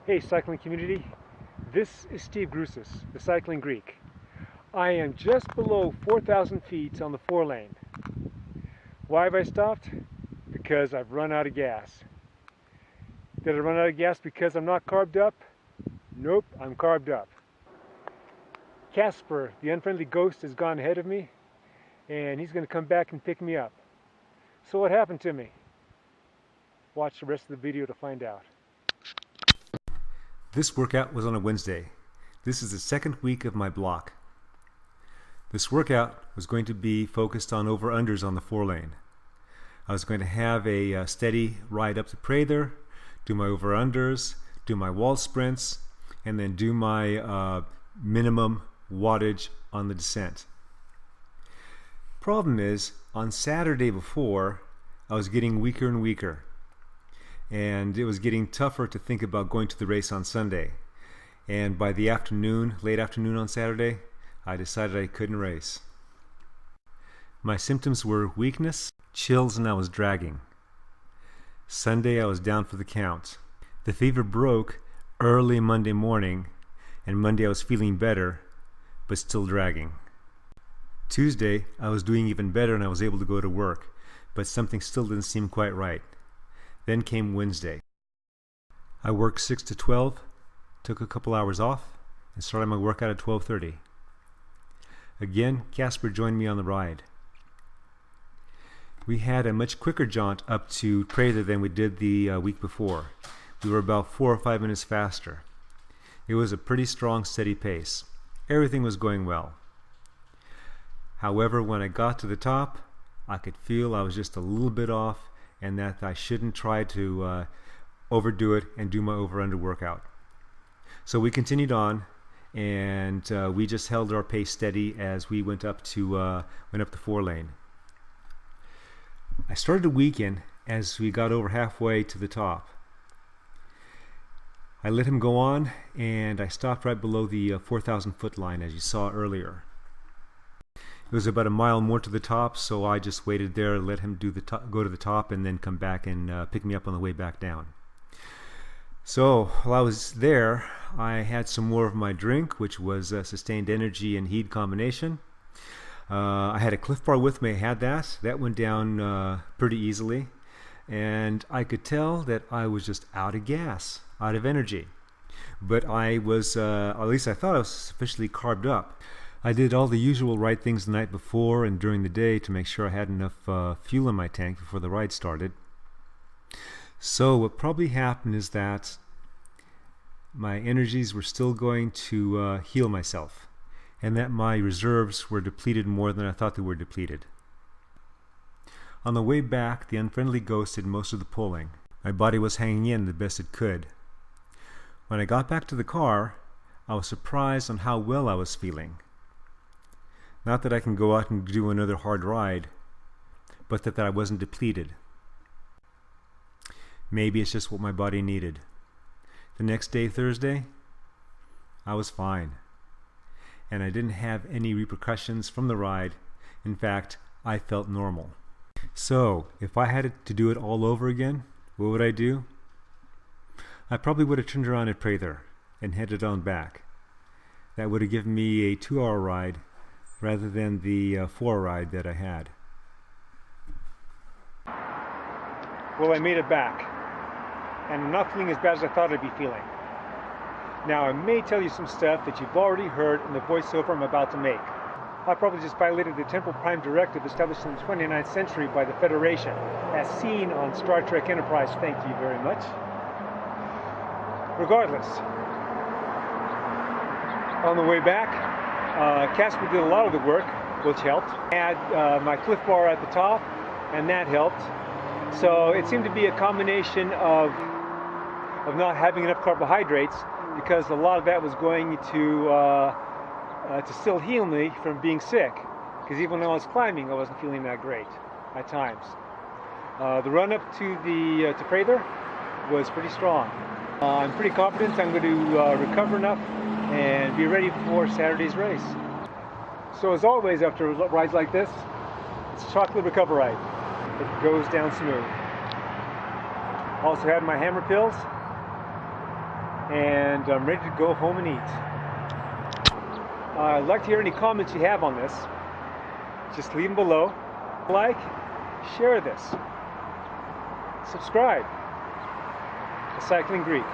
Hey cycling community, this is Steve Grusis, the Cycling Greek. I am just below 4,000 feet on the 4-lane. Why have I stopped? Because I've run out of gas. Did I run out of gas because I'm not carbed up? Nope, I'm carbed up. Casper, the unfriendly ghost, has gone ahead of me, and he's going to come back and pick me up. So what happened to me? Watch the rest of the video to find out. This workout was on a Wednesday. This is the second week of my block. This workout was going to be focused on over-unders on the 4-lane. I was going to have a steady ride up to Prather, do my over-unders, do my wall sprints, and then do my minimum wattage on the descent. Problem is, on Saturday before, I was getting weaker and weaker. And it was getting tougher to think about going to the race on Sunday. And by the afternoon, late afternoon on Saturday, I decided I couldn't race. My symptoms were weakness, chills, and I was dragging. Sunday I was down for the count. The fever broke early Monday morning, and Monday I was feeling better, but still dragging. Tuesday I was doing even better and I was able to go to work, but something still didn't seem quite right. Then came Wednesday. I worked 6 to 12, took a couple hours off, and started my workout at 12:30. Again, Casper joined me on the ride. We had a much quicker jaunt up to Prather than we did the week before. We were about 4 or 5 minutes faster. It was a pretty strong, steady pace. Everything was going well. However, when I got to the top, I could feel I was just a little bit off, and that I shouldn't try to overdo it and do my over-under workout. So we continued on, and we just held our pace steady as we went up the 4-lane. I started to weaken as we got over halfway to the top. I let him go on, and I stopped right below the 4,000 foot line, as you saw earlier. It was about a mile more to the top, so I just waited there, let him go to the top, and then come back and pick me up on the way back down. So while I was there, I had some more of my drink, which was sustained energy and heat combination. I had a Cliff Bar with me. I had that. That went down pretty easily, and I could tell that I was just out of gas, out of energy. But I was, at least I thought I was sufficiently carbed up. I did all the usual right things the night before and during the day to make sure I had enough fuel in my tank before the ride started. So what probably happened is that my energies were still going to heal myself, and that my reserves were depleted more than I thought they were depleted. On the way back, the unfriendly ghost did most of the pulling. My body was hanging in the best it could. When I got back to the car, I was surprised on how well I was feeling. Not that I can go out and do another hard ride, but that I wasn't depleted. Maybe it's just what my body needed. The next day, Thursday, I was fine. And I didn't have any repercussions from the ride. In fact, I felt normal. So, if I had to do it all over again, what would I do? I probably would have turned around at Prather and headed on back. That would have given me a 2-hour ride rather than the 4 ride that I had. Well, I made it back, and I'm not feeling as bad as I thought I'd be feeling. Now, I may tell you some stuff that you've already heard in the voiceover I'm about to make. I probably just violated the Temporal Prime Directive established in the 29th century by the Federation, as seen on Star Trek Enterprise. Thank you very much. Regardless, on the way back, Casper did a lot of the work, which helped. I had my Cliff Bar at the top, and that helped. So it seemed to be a combination of not having enough carbohydrates, because a lot of that was going to still heal me from being sick. Because even when I was climbing, I wasn't feeling that great at times. The run up to Prather was pretty strong. I'm pretty confident I'm going to recover enough and be ready for Saturday's race. So as always, after rides like this, it's chocolate recover ride. It goes down smooth. Also had my hammer pills, and I'm ready to go home and eat. I'd like to hear any comments you have on this. Just leave them below. Like, share this, subscribe to Cycling Greek.